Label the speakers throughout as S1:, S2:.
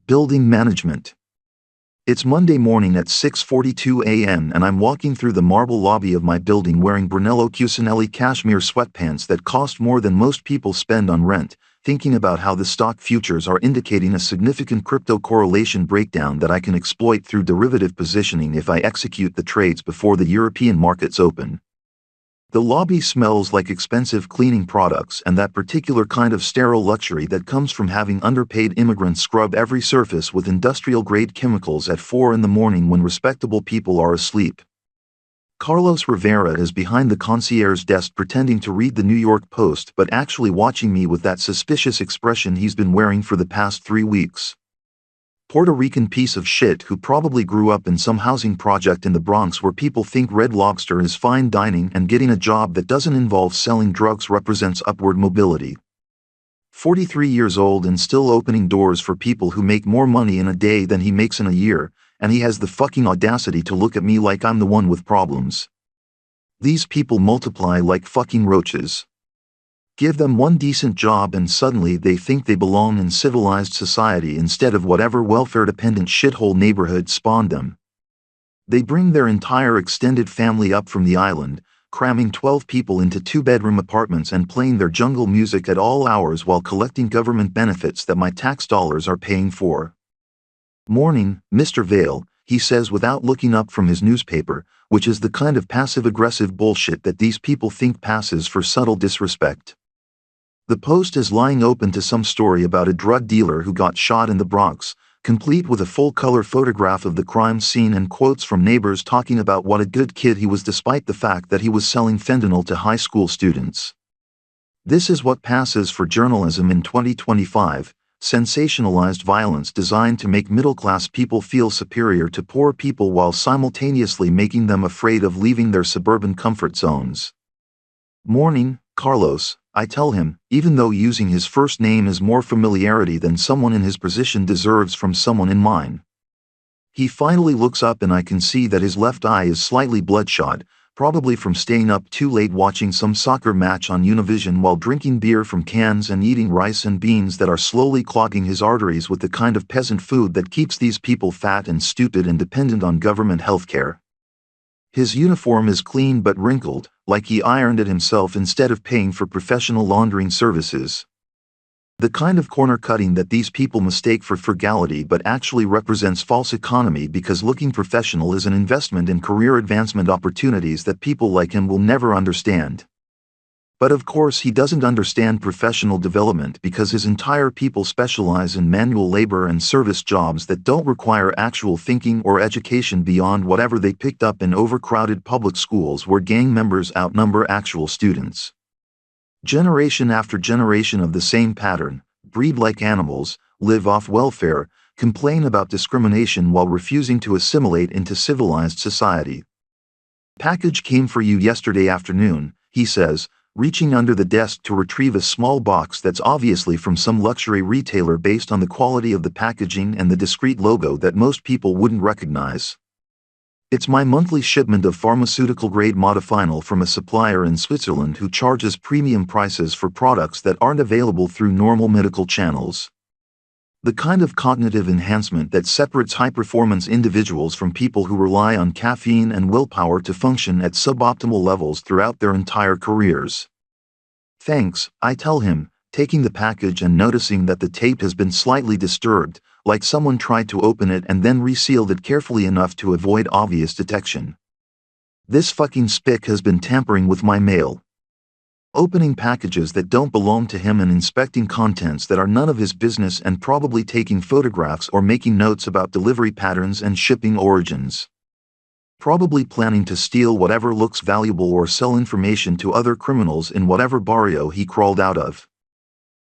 S1: Building management. It's Monday morning at 6:42 a.m. and I'm walking through the marble lobby of my building wearing Brunello Cucinelli cashmere sweatpants that cost more than most people spend on rent, thinking about how the stock futures are indicating a significant crypto correlation breakdown that I can exploit through derivative positioning if I execute the trades before the European markets open. The lobby smells like expensive cleaning products and that particular kind of sterile luxury that comes from having underpaid immigrants scrub every surface with industrial-grade chemicals at 4 in the morning when respectable people are asleep. Carlos Rivera is behind the concierge desk pretending to read the New York Post but actually watching me with that suspicious expression he's been wearing for the past 3 weeks. Puerto Rican piece of shit who probably grew up in some housing project in the Bronx where people think Red Lobster is fine dining and getting a job that doesn't involve selling drugs represents upward mobility. 43 years old and still opening doors for people who make more money in a day than he makes in a year, and he has the fucking audacity to look at me like I'm the one with problems. These people multiply like fucking roaches. Give them one decent job and suddenly they think they belong in civilized society instead of whatever welfare-dependent shithole neighborhood spawned them. They bring their entire extended family up from the island, cramming 12 people into 2-bedroom apartments and playing their jungle music at all hours while collecting government benefits that my tax dollars are paying for. "Morning, Mr. Vale," he says without looking up from his newspaper, which is the kind of passive-aggressive bullshit that these people think passes for subtle disrespect. The Post is lying open to some story about a drug dealer who got shot in the Bronx, complete with a full-color photograph of the crime scene and quotes from neighbors talking about what a good kid he was despite the fact that he was selling fentanyl to high school students. This is what passes for journalism in 2025, sensationalized violence designed to make middle-class people feel superior to poor people while simultaneously making them afraid of leaving their suburban comfort zones. "Morning, Carlos," I tell him, even though using his first name is more familiarity than someone in his position deserves from someone in mine. He finally looks up and I can see that his left eye is slightly bloodshot, probably from staying up too late watching some soccer match on Univision while drinking beer from cans and eating rice and beans that are slowly clogging his arteries with the kind of peasant food that keeps these people fat and stupid and dependent on government health care. His uniform is clean but wrinkled, like he ironed it himself instead of paying for professional laundering services. The kind of corner cutting that these people mistake for frugality but actually represents false economy because looking professional is an investment in career advancement opportunities that people like him will never understand. But of course he doesn't understand professional development because his entire people specialize in manual labor and service jobs that don't require actual thinking or education beyond whatever they picked up in overcrowded public schools where gang members outnumber actual students. Generation after generation of the same pattern, breed like animals, live off welfare, complain about discrimination while refusing to assimilate into civilized society. "Package came for you yesterday afternoon," he says, reaching under the desk to retrieve a small box that's obviously from some luxury retailer based on the quality of the packaging and the discreet logo that most people wouldn't recognize. "It's my monthly shipment of pharmaceutical-grade modafinil from a supplier in Switzerland who charges premium prices for products that aren't available through normal medical channels. The kind of cognitive enhancement that separates high-performance individuals from people who rely on caffeine and willpower to function at suboptimal levels throughout their entire careers." "Thanks," I tell him, taking the package and noticing that the tape has been slightly disturbed, like someone tried to open it and then resealed it carefully enough to avoid obvious detection. This fucking spick has been tampering with my mail. Opening packages that don't belong to him and inspecting contents that are none of his business and probably taking photographs or making notes about delivery patterns and shipping origins. Probably planning to steal whatever looks valuable or sell information to other criminals in whatever barrio he crawled out of.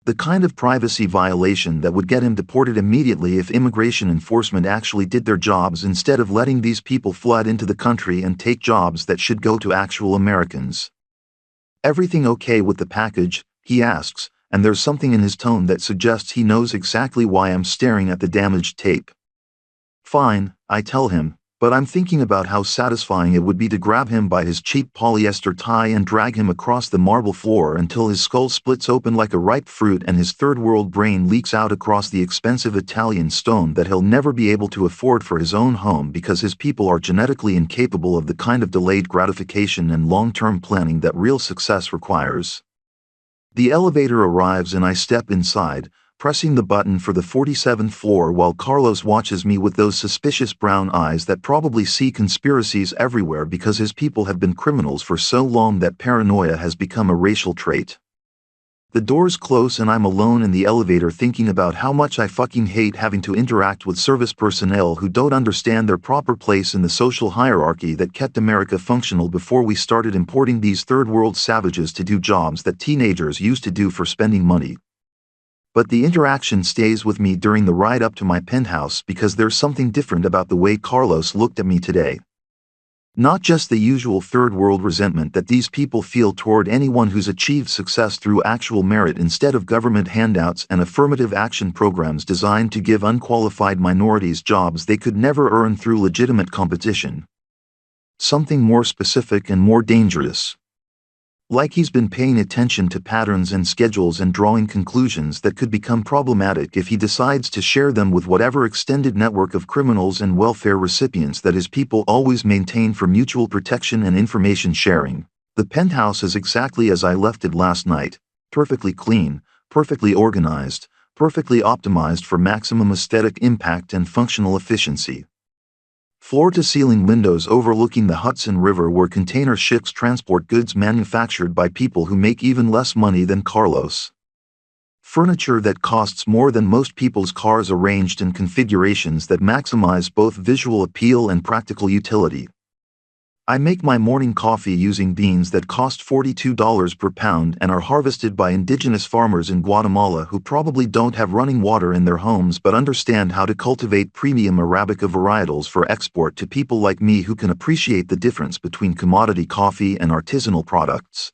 S1: The kind of privacy violation that would get him deported immediately if immigration enforcement actually did their jobs instead of letting these people flood into the country and take jobs that should go to actual Americans. "Everything okay with the package?" he asks, and there's something in his tone that suggests he knows exactly why I'm staring at the damaged tape. "Fine," I tell him, But I'm thinking about how satisfying it would be to grab him by his cheap polyester tie and drag him across the marble floor until his skull splits open like a ripe fruit and his third-world brain leaks out across the expensive Italian stone that he'll never be able to afford for his own home because his people are genetically incapable of the kind of delayed gratification and long-term planning that real success requires. The elevator arrives and I step inside, pressing the button for the 47th floor while Carlos watches me with those suspicious brown eyes that probably see conspiracies everywhere because his people have been criminals for so long that paranoia has become a racial trait. The doors close and I'm alone in the elevator thinking about how much I fucking hate having to interact with service personnel who don't understand their proper place in the social hierarchy that kept America functional before we started importing these third-world savages to do jobs that teenagers used to do for spending money. But the interaction stays with me during the ride up to my penthouse because there's something different about the way Carlos looked at me today. Not just the usual third-world resentment that these people feel toward anyone who's achieved success through actual merit instead of government handouts and affirmative action programs designed to give unqualified minorities jobs they could never earn through legitimate competition. Something more specific and more dangerous. Like he's been paying attention to patterns and schedules and drawing conclusions that could become problematic if he decides to share them with whatever extended network of criminals and welfare recipients that his people always maintain for mutual protection and information sharing. The penthouse is exactly as I left it last night, perfectly clean, perfectly organized, perfectly optimized for maximum aesthetic impact and functional efficiency. Floor-to-ceiling windows overlooking the Hudson River where container ships transport goods manufactured by people who make even less money than Carlos. Furniture that costs more than most people's cars arranged in configurations that maximize both visual appeal and practical utility. I make my morning coffee using beans that cost $42 per pound and are harvested by indigenous farmers in Guatemala who probably don't have running water in their homes but understand how to cultivate premium Arabica varietals for export to people like me who can appreciate the difference between commodity coffee and artisanal products.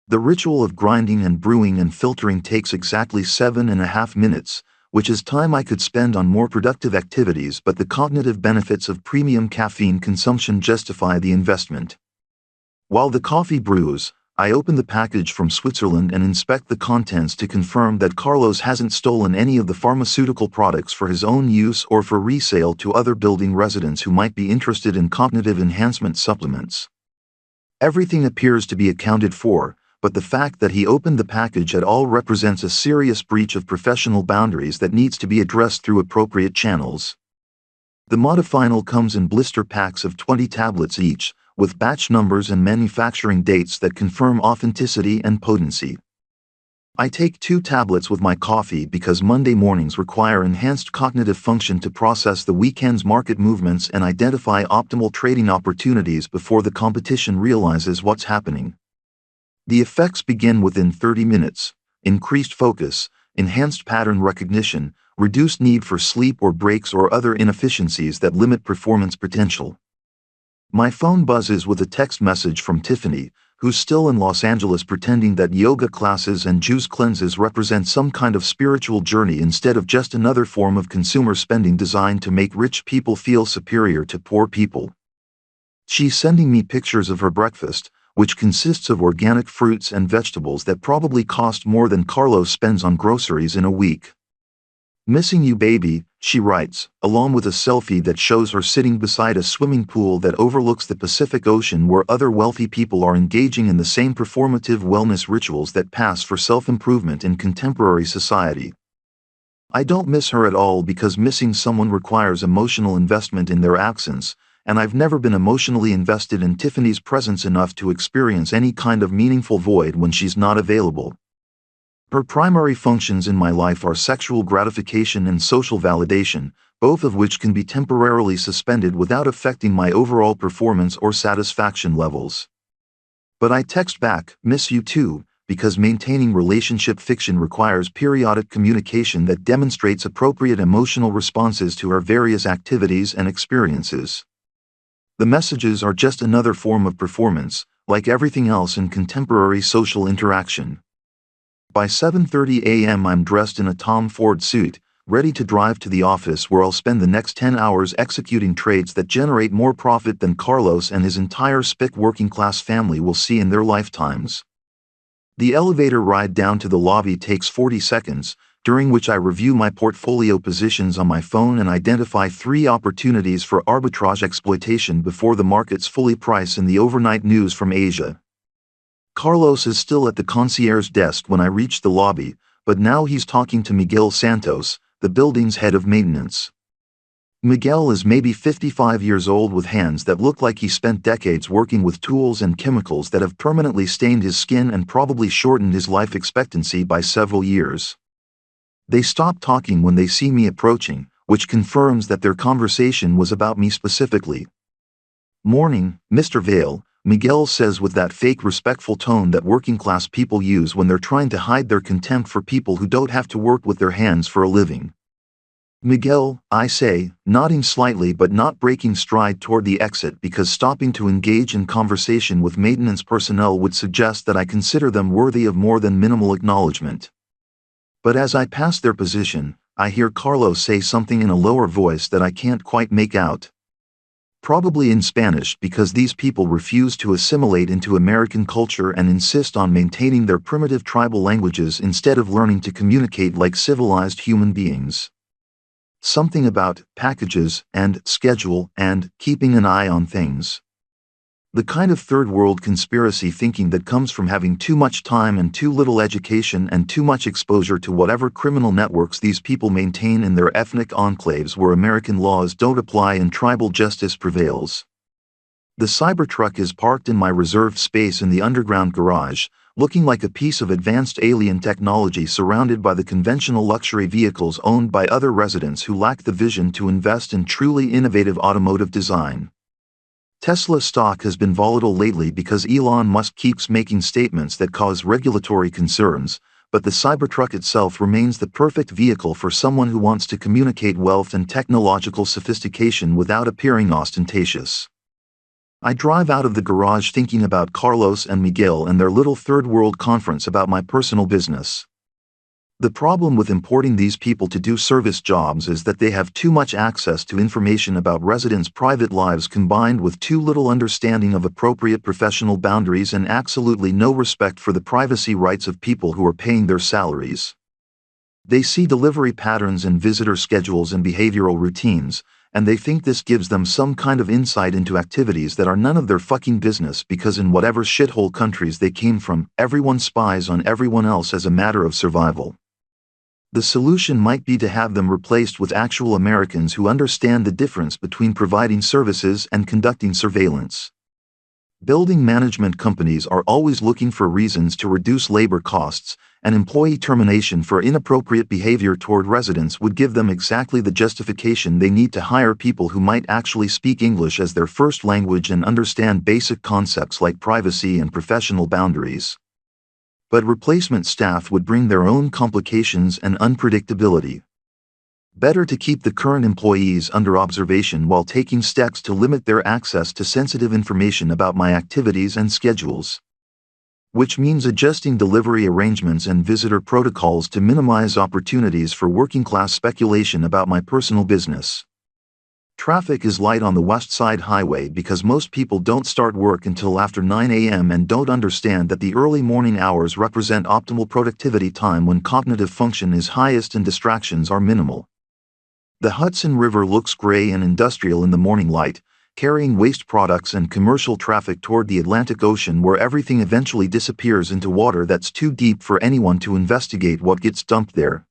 S1: The ritual of grinding and brewing and filtering takes exactly 7.5 minutes, which is time I could spend on more productive activities, but the cognitive benefits of premium caffeine consumption justify the investment. While the coffee brews, I open the package from Switzerland and inspect the contents to confirm that Carlos hasn't stolen any of the pharmaceutical products for his own use or for resale to other building residents who might be interested in cognitive enhancement supplements. Everything appears to be accounted for, but the fact that he opened the package at all represents a serious breach of professional boundaries that needs to be addressed through appropriate channels. The Modafinil comes in blister packs of 20 tablets each, with batch numbers and manufacturing dates that confirm authenticity and potency. I take 2 tablets with my coffee because Monday mornings require enhanced cognitive function to process the weekend's market movements and identify optimal trading opportunities before the competition realizes what's happening. The effects begin within 30 minutes: increased focus, enhanced pattern recognition, reduced need for sleep or breaks or other inefficiencies that limit performance potential. My phone buzzes with a text message from Tiffany, who's still in Los Angeles pretending that yoga classes and juice cleanses represent some kind of spiritual journey instead of just another form of consumer spending designed to make rich people feel superior to poor people. She's sending me pictures of her breakfast, which consists of organic fruits and vegetables that probably cost more than Carlos spends on groceries in a week. "Missing you, baby," she writes, along with a selfie that shows her sitting beside a swimming pool that overlooks the Pacific Ocean where other wealthy people are engaging in the same performative wellness rituals that pass for self-improvement in contemporary society. I don't miss her at all because missing someone requires emotional investment in their absence, and I've never been emotionally invested in Tiffany's presence enough to experience any kind of meaningful void when she's not available. Her primary functions in my life are sexual gratification and social validation, both of which can be temporarily suspended without affecting my overall performance or satisfaction levels. But I text back, "Miss you too," because maintaining relationship fiction requires periodic communication that demonstrates appropriate emotional responses to her various activities and experiences. The messages are just another form of performance, like everything else in contemporary social interaction. By 7:30 a.m. I'm dressed in a Tom Ford suit, ready to drive to the office where I'll spend the next 10 hours executing trades that generate more profit than Carlos and his entire spick working-class family will see in their lifetimes. The elevator ride down to the lobby takes 40 seconds, during which I review my portfolio positions on my phone and identify 3 opportunities for arbitrage exploitation before the markets fully price in the overnight news from Asia. Carlos is still at the concierge desk when I reach the lobby, but now he's talking to Miguel Santos, the building's head of maintenance. Miguel is maybe 55 years old with hands that look like he spent decades working with tools and chemicals that have permanently stained his skin and probably shortened his life expectancy by several years. They stop talking when they see me approaching, which confirms that their conversation was about me specifically. "Morning, Mr. Vale," Miguel says with that fake respectful tone that working-class people use when they're trying to hide their contempt for people who don't have to work with their hands for a living. "Miguel," I say, nodding slightly but not breaking stride toward the exit because stopping to engage in conversation with maintenance personnel would suggest that I consider them worthy of more than minimal acknowledgement. But as I pass their position, I hear Carlos say something in a lower voice that I can't quite make out. Probably in Spanish because these people refuse to assimilate into American culture and insist on maintaining their primitive tribal languages instead of learning to communicate like civilized human beings. Something about packages and schedule and keeping an eye on things. The kind of third world conspiracy thinking that comes from having too much time and too little education and too much exposure to whatever criminal networks these people maintain in their ethnic enclaves where American laws don't apply and tribal justice prevails. The Cybertruck is parked in my reserved space in the underground garage, looking like a piece of advanced alien technology surrounded by the conventional luxury vehicles owned by other residents who lack the vision to invest in truly innovative automotive design. Tesla stock has been volatile lately because Elon Musk keeps making statements that cause regulatory concerns, but the Cybertruck itself remains the perfect vehicle for someone who wants to communicate wealth and technological sophistication without appearing ostentatious. I drive out of the garage thinking about Carlos and Miguel and their little third world conference about my personal business. The problem with importing these people to do service jobs is that they have too much access to information about residents' private lives combined with too little understanding of appropriate professional boundaries and absolutely no respect for the privacy rights of people who are paying their salaries. They see delivery patterns and visitor schedules and behavioral routines, and they think this gives them some kind of insight into activities that are none of their fucking business because in whatever shithole countries they came from, everyone spies on everyone else as a matter of survival. The solution might be to have them replaced with actual Americans who understand the difference between providing services and conducting surveillance. Building management companies are always looking for reasons to reduce labor costs, and employee termination for inappropriate behavior toward residents would give them exactly the justification they need to hire people who might actually speak English as their first language and understand basic concepts like privacy and professional boundaries. But replacement staff would bring their own complications and unpredictability. Better to keep the current employees under observation while taking steps to limit their access to sensitive information about my activities and schedules. Which means adjusting delivery arrangements and visitor protocols to minimize opportunities for working-class speculation about my personal business. Traffic is light on the West Side Highway because most people don't start work until after 9 a.m. and don't understand that the early morning hours represent optimal productivity time when cognitive function is highest and distractions are minimal. The Hudson River looks gray and industrial in the morning light, carrying waste products and commercial traffic toward the Atlantic Ocean where everything eventually disappears into water that's too deep for anyone to investigate what gets dumped there.